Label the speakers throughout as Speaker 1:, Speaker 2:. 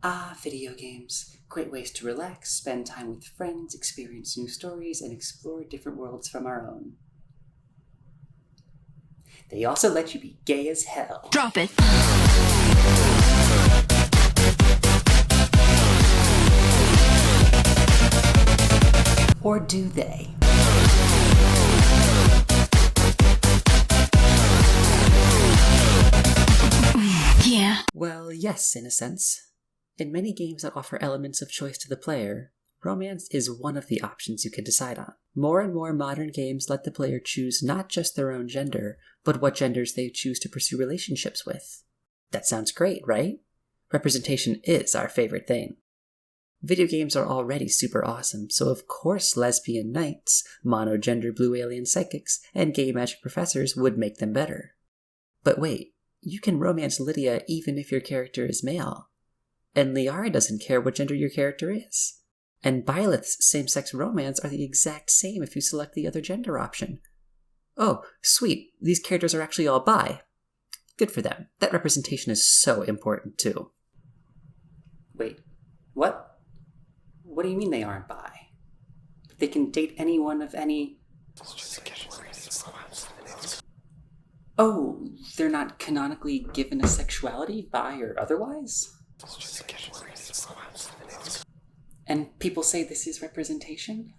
Speaker 1: Ah, video games. Great ways to relax, spend time with friends, experience new stories, and explore different worlds from our own. They also let you be gay as hell.
Speaker 2: Drop it!
Speaker 1: Or do they?
Speaker 2: Yeah.
Speaker 1: Well, yes, in a sense. In many games that offer elements of choice to the player, romance is one of the options you can decide on. More and more modern games let the player choose not just their own gender, but what genders they choose to pursue relationships with. That sounds great, right? Representation is our favorite thing. Video games are already super awesome, so of course lesbian knights, monogender blue alien psychics, and gay magic professors would make them better. But wait, you can romance Lydia even if your character is male. And Liara doesn't care what gender your character is. And Byleth's same-sex romance are the exact same if you select the other gender option. Oh, sweet, these characters are actually all bi. Good for them. That representation is so important too. Wait, what? What do you mean they aren't bi? They can date anyone of any... Oh, they're not canonically given a sexuality, bi or otherwise? And people say this is representation?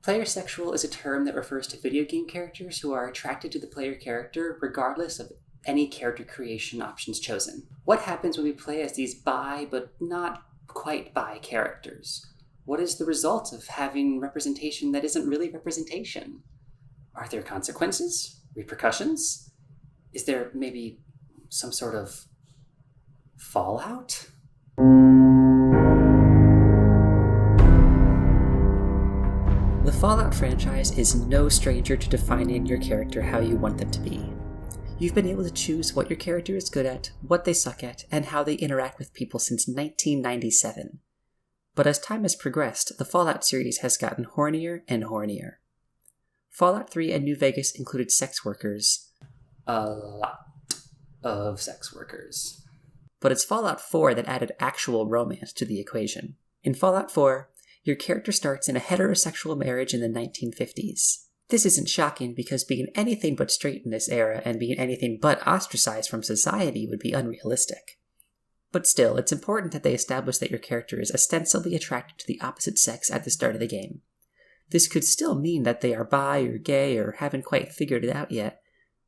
Speaker 1: Player sexual is a term that refers to video game characters who are attracted to the player character regardless of any character creation options chosen. What happens when we play as these bi but not quite bi characters? What is the result of having representation that isn't really representation? Are there consequences? Repercussions? Is there maybe some sort of fallout? The Fallout franchise is no stranger to defining your character how you want them to be. You've been able to choose what your character is good at, what they suck at, and how they interact with people since 1997. But as time has progressed, the Fallout series has gotten hornier and hornier. Fallout 3 and New Vegas included sex workers. A lot of sex workers. But it's Fallout 4 that added actual romance to the equation. In Fallout 4, your character starts in a heterosexual marriage in the 1950s. This isn't shocking because being anything but straight in this era and being anything but ostracized from society would be unrealistic. But still, it's important that they establish that your character is ostensibly attracted to the opposite sex at the start of the game. This could still mean that they are bi or gay or haven't quite figured it out yet,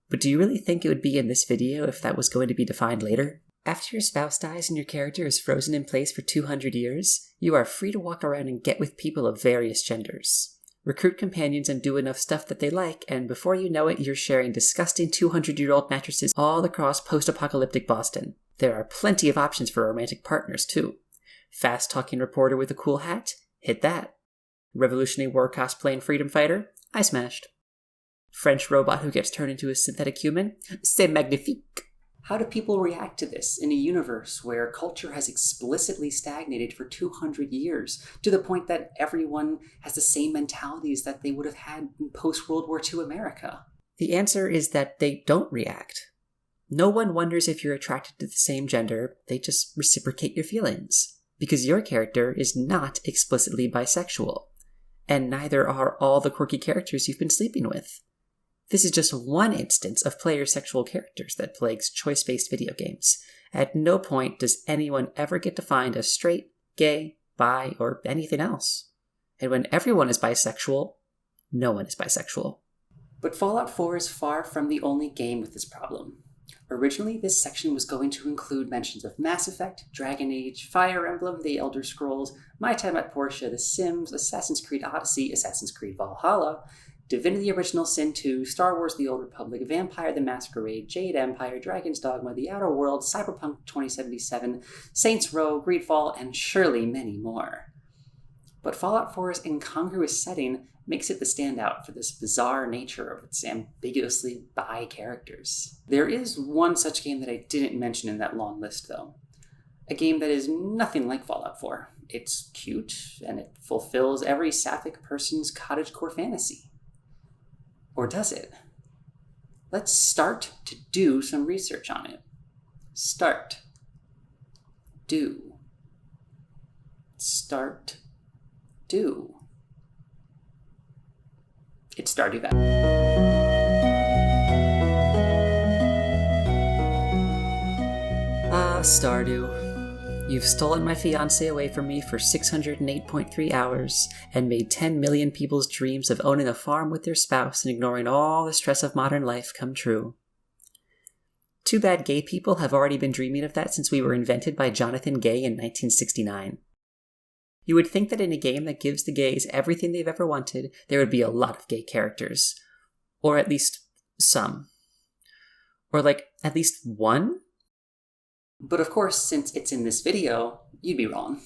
Speaker 1: but do you really think it would be in this video if that was going to be defined later? After your spouse dies and your character is frozen in place for 200 years, you are free to walk around and get with people of various genders. Recruit companions and do enough stuff that they like, and before you know it, you're sharing disgusting 200-year-old mattresses all across post-apocalyptic Boston. There are plenty of options for romantic partners, too. Fast-talking reporter with a cool hat? Hit that. Revolutionary War cosplaying freedom fighter? I smashed. French robot who gets turned into a synthetic human? C'est magnifique. How do people react to this in a universe where culture has explicitly stagnated for 200 years, to the point that everyone has the same mentalities that they would have had in post-World War II America? The answer is that they don't react. No one wonders if you're attracted to the same gender, they just reciprocate your feelings. Because your character is not explicitly bisexual. And neither are all the quirky characters you've been sleeping with. This is just one instance of player sexual characters that plagues choice-based video games. At no point does anyone ever get defined as straight, gay, bi, or anything else. And when everyone is bisexual, no one is bisexual. But Fallout 4 is far from the only game with this problem. Originally, this section was going to include mentions of Mass Effect, Dragon Age, Fire Emblem, The Elder Scrolls, My Time at Portia, The Sims, Assassin's Creed Odyssey, Assassin's Creed Valhalla, Divinity Original Sin 2, Star Wars The Old Republic, Vampire the Masquerade, Jade Empire, Dragon's Dogma, The Outer Worlds, Cyberpunk 2077, Saints Row, Greedfall, and surely many more. But Fallout 4's incongruous setting makes it the standout for this bizarre nature of its ambiguously bi characters. There is one such game that I didn't mention in that long list, though. A game that is nothing like Fallout 4. It's cute, and it fulfills every sapphic person's cottagecore fantasy. Or does it? Let's start to do some research on it. Start. Do. Start. Do. It's Stardew Valley. Ah, Stardew. You've stolen my fiancé away from me for 608.3 hours and made 10 million people's dreams of owning a farm with their spouse and ignoring all the stress of modern life come true. Too bad gay people have already been dreaming of that since we were invented by Jonathan Gay in 1969. You would think that in a game that gives the gays everything they've ever wanted, there would be a lot of gay characters. Or at least some. Or at least one? But of course, since it's in this video, you'd be wrong.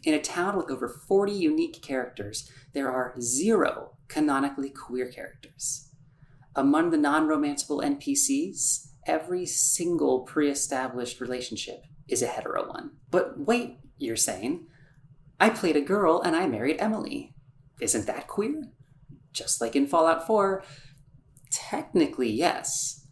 Speaker 1: In a town with over 40 unique characters, there are 0 canonically queer characters. Among the non-romanceable NPCs, every single pre-established relationship is a hetero one. But wait, you're saying, I played a girl and I married Emily. Isn't that queer? Just like in Fallout 4, technically yes,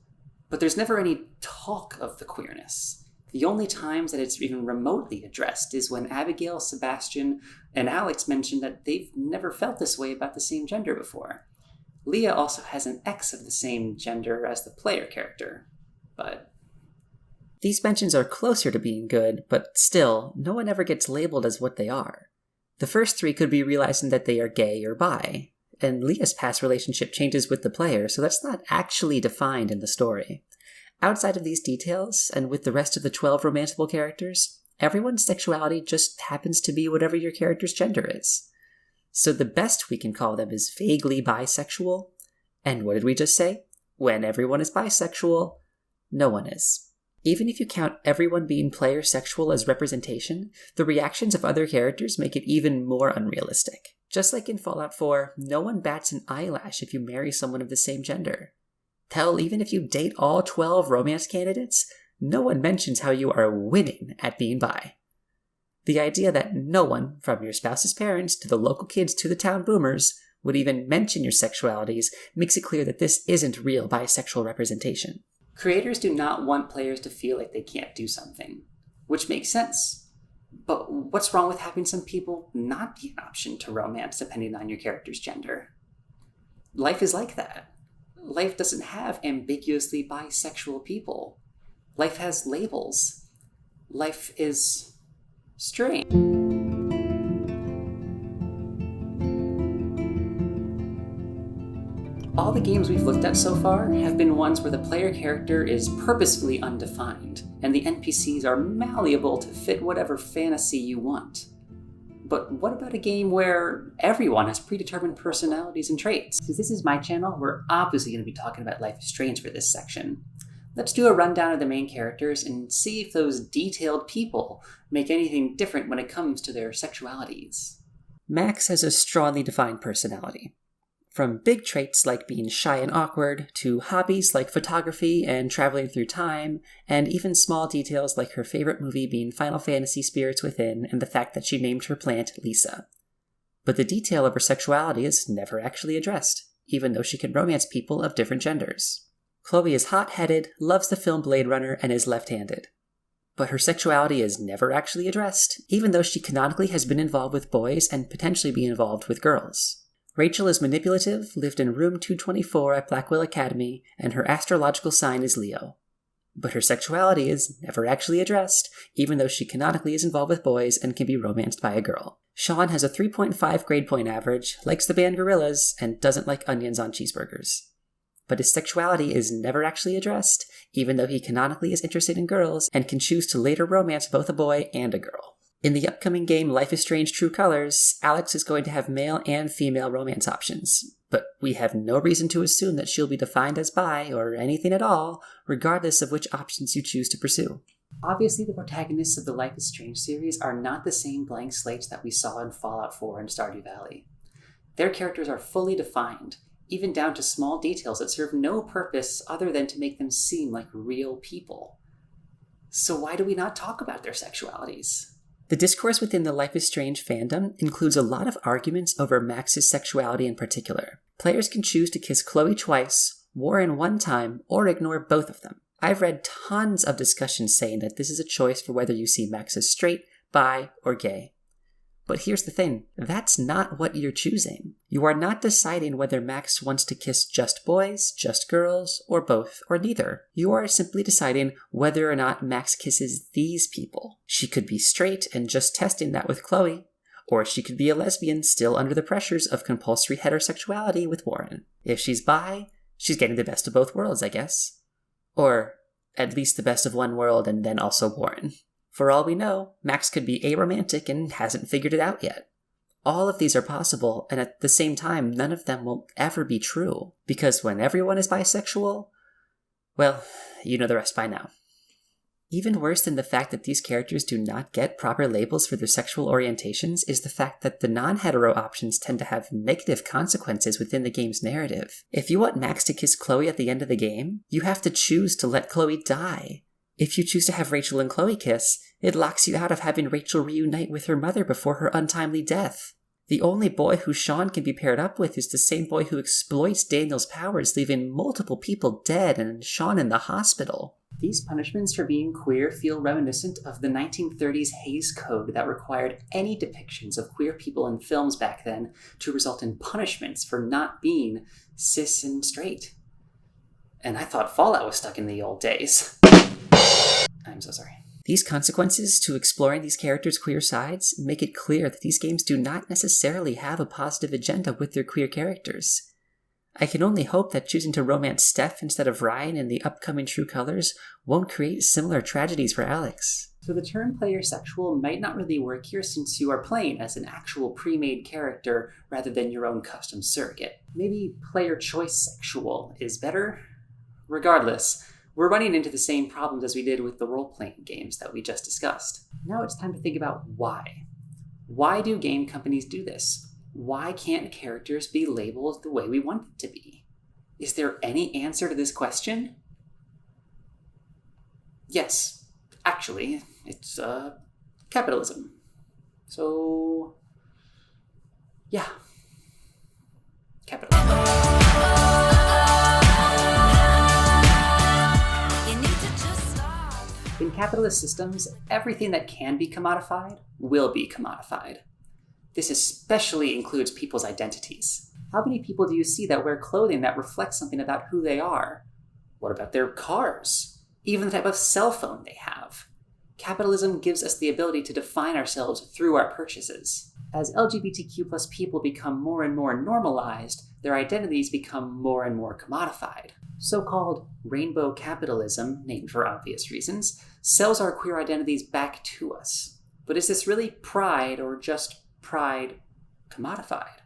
Speaker 1: but there's never any talk of the queerness. The only times that it's even remotely addressed is when Abigail, Sebastian, and Alex mention that they've never felt this way about the same gender before. Leah also has an ex of the same gender as the player character, but... These mentions are closer to being good, but still, no one ever gets labeled as what they are. The first 3 could be realizing that they are gay or bi, and Leah's past relationship changes with the player, so that's not actually defined in the story. Outside of these details, and with the rest of the 12 romanceable characters, everyone's sexuality just happens to be whatever your character's gender is. So the best we can call them is vaguely bisexual. And what did we just say? When everyone is bisexual, no one is. Even if you count everyone being player sexual as representation, the reactions of other characters make it even more unrealistic. Just like in Fallout 4, no one bats an eyelash if you marry someone of the same gender. Hell, even if you date all 12 romance candidates, no one mentions how you are winning at being bi. The idea that no one, from your spouse's parents to the local kids to the town boomers, would even mention your sexualities makes it clear that this isn't real bisexual representation. Creators do not want players to feel like they can't do something, which makes sense. But what's wrong with having some people not be an option to romance depending on your character's gender? Life is like that. Life doesn't have ambiguously bisexual people. Life has labels. Life is strange. All the games we've looked at so far have been ones where the player character is purposefully undefined, and the NPCs are malleable to fit whatever fantasy you want. But what about a game where everyone has predetermined personalities and traits? Since this is my channel, we're obviously going to be talking about Life is Strange for this section. Let's do a rundown of the main characters and see if those detailed people make anything different when it comes to their sexualities. Max has a strongly defined personality. From big traits like being shy and awkward, to hobbies like photography and traveling through time, and even small details like her favorite movie being Final Fantasy Spirits Within and the fact that she named her plant Lisa. But the detail of her sexuality is never actually addressed, even though she can romance people of different genders. Chloe is hot-headed, loves the film Blade Runner, and is left-handed. But her sexuality is never actually addressed, even though she canonically has been involved with boys and potentially be involved with girls. Rachel is manipulative, lived in room 224 at Blackwell Academy, and her astrological sign is Leo. But her sexuality is never actually addressed, even though she canonically is involved with boys and can be romanced by a girl. Sean has a 3.5 grade point average, likes the band Gorillaz, and doesn't like onions on cheeseburgers. But his sexuality is never actually addressed, even though he canonically is interested in girls and can choose to later romance both a boy and a girl. In the upcoming game Life is Strange True Colors, Alex is going to have male and female romance options, but we have no reason to assume that she'll be defined as bi or anything at all, regardless of which options you choose to pursue. Obviously, the protagonists of the Life is Strange series are not the same blank slates that we saw in Fallout 4 and Stardew Valley. Their characters are fully defined, even down to small details that serve no purpose other than to make them seem like real people. So why do we not talk about their sexualities? The discourse within the Life is Strange fandom includes a lot of arguments over Max's sexuality in particular. Players can choose to kiss Chloe twice, Warren one time or ignore both of them. I've read tons of discussions saying that this is a choice for whether you see Max as straight, bi, or gay. But here's the thing, that's not what you're choosing. You are not deciding whether Max wants to kiss just boys, just girls, or both, or neither. You are simply deciding whether or not Max kisses these people. She could be straight and just testing that with Chloe, or she could be a lesbian still under the pressures of compulsory heterosexuality with Warren. If she's bi, she's getting the best of both worlds, I guess. Or at least the best of one world and then also Warren. For all we know, Max could be aromantic and hasn't figured it out yet. All of these are possible, and at the same time, none of them will ever be true. Because when everyone is bisexual, well, you know the rest by now. Even worse than the fact that these characters do not get proper labels for their sexual orientations is the fact that the non-hetero options tend to have negative consequences within the game's narrative. If you want Max to kiss Chloe at the end of the game, you have to choose to let Chloe die. If you choose to have Rachel and Chloe kiss, it locks you out of having Rachel reunite with her mother before her untimely death. The only boy who Sean can be paired up with is the same boy who exploits Daniel's powers, leaving multiple people dead and Sean in the hospital. These punishments for being queer feel reminiscent of the 1930s Hays Code that required any depictions of queer people in films back then to result in punishments for not being cis and straight. And I thought Fallout was stuck in the old days. I'm so sorry. These consequences to exploring these characters' queer sides make it clear that these games do not necessarily have a positive agenda with their queer characters. I can only hope that choosing to romance Steph instead of Ryan in the upcoming True Colors won't create similar tragedies for Alex. So the term player sexual might not really work here since you are playing as an actual pre-made character rather than your own custom surrogate. Maybe player choice sexual is better? Regardless, we're running into the same problems as we did with the role-playing games that we just discussed. Now it's time to think about why. Why do game companies do this? Why can't characters be labeled the way we want them to be? Is there any answer to this question? Yes, actually, it's capitalism. So, yeah, capitalism. In capitalist systems, everything that can be commodified will be commodified. This especially includes people's identities. How many people do you see that wear clothing that reflects something about who they are? What about their cars? Even the type of cell phone they have. Capitalism gives us the ability to define ourselves through our purchases. As LGBTQ+ people become more and more normalized, their identities become more and more commodified. So-called rainbow capitalism, named for obvious reasons, sells our queer identities back to us. But is this really pride or just pride commodified?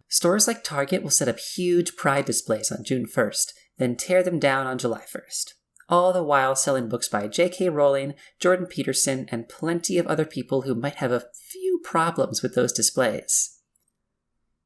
Speaker 1: Stores like Target will set up huge pride displays on June 1st, then tear them down on July 1st. All the while selling books by J.K. Rowling, Jordan Peterson, and plenty of other people who might have a few problems with those displays.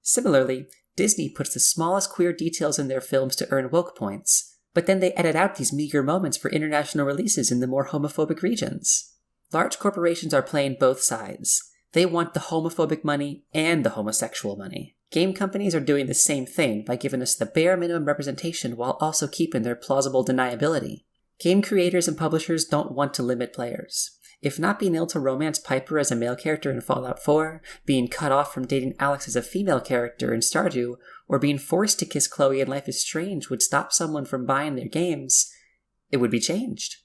Speaker 1: Similarly, Disney puts the smallest queer details in their films to earn woke points, but then they edit out these meager moments for international releases in the more homophobic regions. Large corporations are playing both sides. They want the homophobic money and the homosexual money. Game companies are doing the same thing by giving us the bare minimum representation while also keeping their plausible deniability. Game creators and publishers don't want to limit players. If not being able to romance Piper as a male character in Fallout 4, being cut off from dating Alex as a female character in Stardew, or being forced to kiss Chloe in Life is Strange would stop someone from buying their games, it would be changed.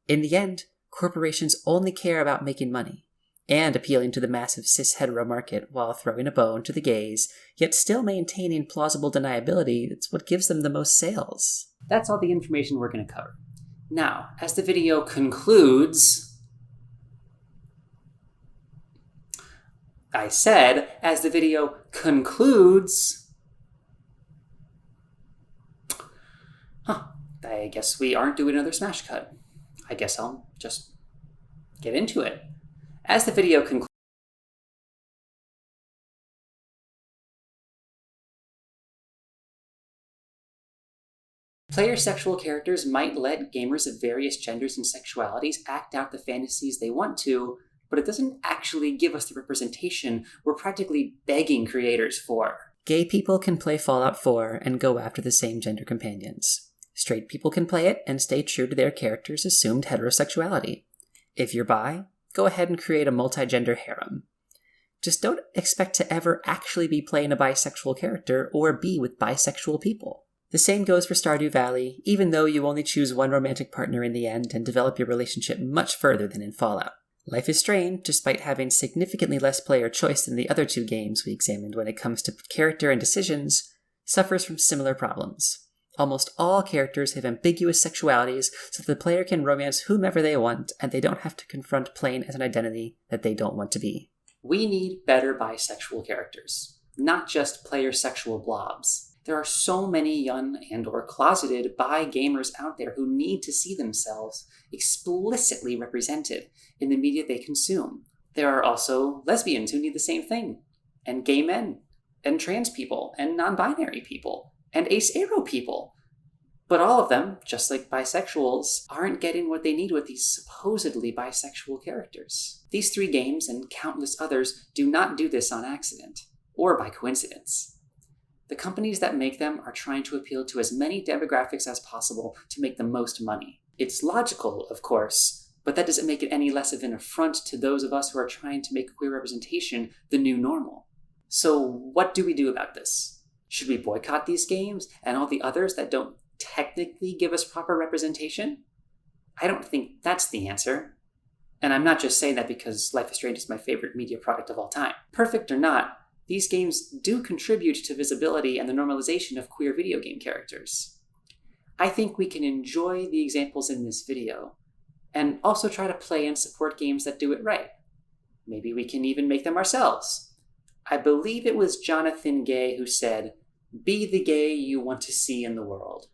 Speaker 1: In the end, corporations only care about making money, and appealing to the massive cis-hetero market while throwing a bone to the gays, yet still maintaining plausible deniability. It's what gives them the most sales. That's all the information we're going to cover. Now, as the video concludes... I said, as the video concludes... I guess we aren't doing another smash cut. I guess I'll just get into it. As the video concludes... Player sexual characters might let gamers of various genders and sexualities act out the fantasies they want to, but it doesn't actually give us the representation we're practically begging creators for. Gay people can play Fallout 4 and go after the same gender companions. Straight people can play it and stay true to their character's assumed heterosexuality. If you're bi, go ahead and create a multi-gender harem. Just don't expect to ever actually be playing a bisexual character or be with bisexual people. The same goes for Stardew Valley, even though you only choose one romantic partner in the end and develop your relationship much further than in Fallout. Life is Strange, despite having significantly less player choice than the other two games we examined when it comes to character and decisions, suffers from similar problems. Almost all characters have ambiguous sexualities so that the player can romance whomever they want and they don't have to confront playing as an identity that they don't want to be. We need better bisexual characters, not just player sexual blobs. There are so many young and/or closeted bi gamers out there who need to see themselves explicitly represented in the media they consume. There are also lesbians who need the same thing, and gay men, and trans people, and non-binary people, and ace-aro people. But all of them, just like bisexuals, aren't getting what they need with these supposedly bisexual characters. These 3 games, and countless others, do not do this on accident, or by coincidence. The companies that make them are trying to appeal to as many demographics as possible to make the most money. It's logical, of course, but that doesn't make it any less of an affront to those of us who are trying to make queer representation the new normal. So what do we do about this? Should we boycott these games and all the others that don't technically give us proper representation? I don't think that's the answer. And I'm not just saying that because Life is Strange is my favorite media product of all time. Perfect or not, these games do contribute to visibility and the normalization of queer video game characters. I think we can enjoy the examples in this video, and also try to play and support games that do it right. Maybe we can even make them ourselves. I believe it was Jonathan Gay who said, "Be the gay you want to see in the world."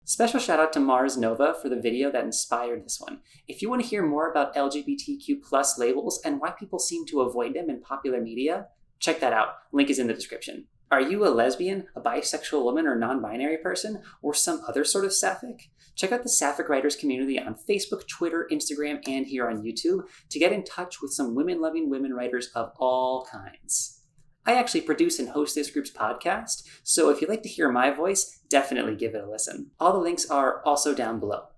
Speaker 1: Special shout out to Mars Nova for the video that inspired this one. If you want to hear more about LGBTQ+ labels and why people seem to avoid them in popular media, check that out. Link is in the description. Are you a lesbian, a bisexual woman, or non-binary person, or some other sort of sapphic? Check out the Sapphic Writers community on Facebook, Twitter, Instagram, and here on YouTube to get in touch with some women-loving women writers of all kinds. I actually produce and host this group's podcast, so if you'd like to hear my voice, definitely give it a listen. All the links are also down below.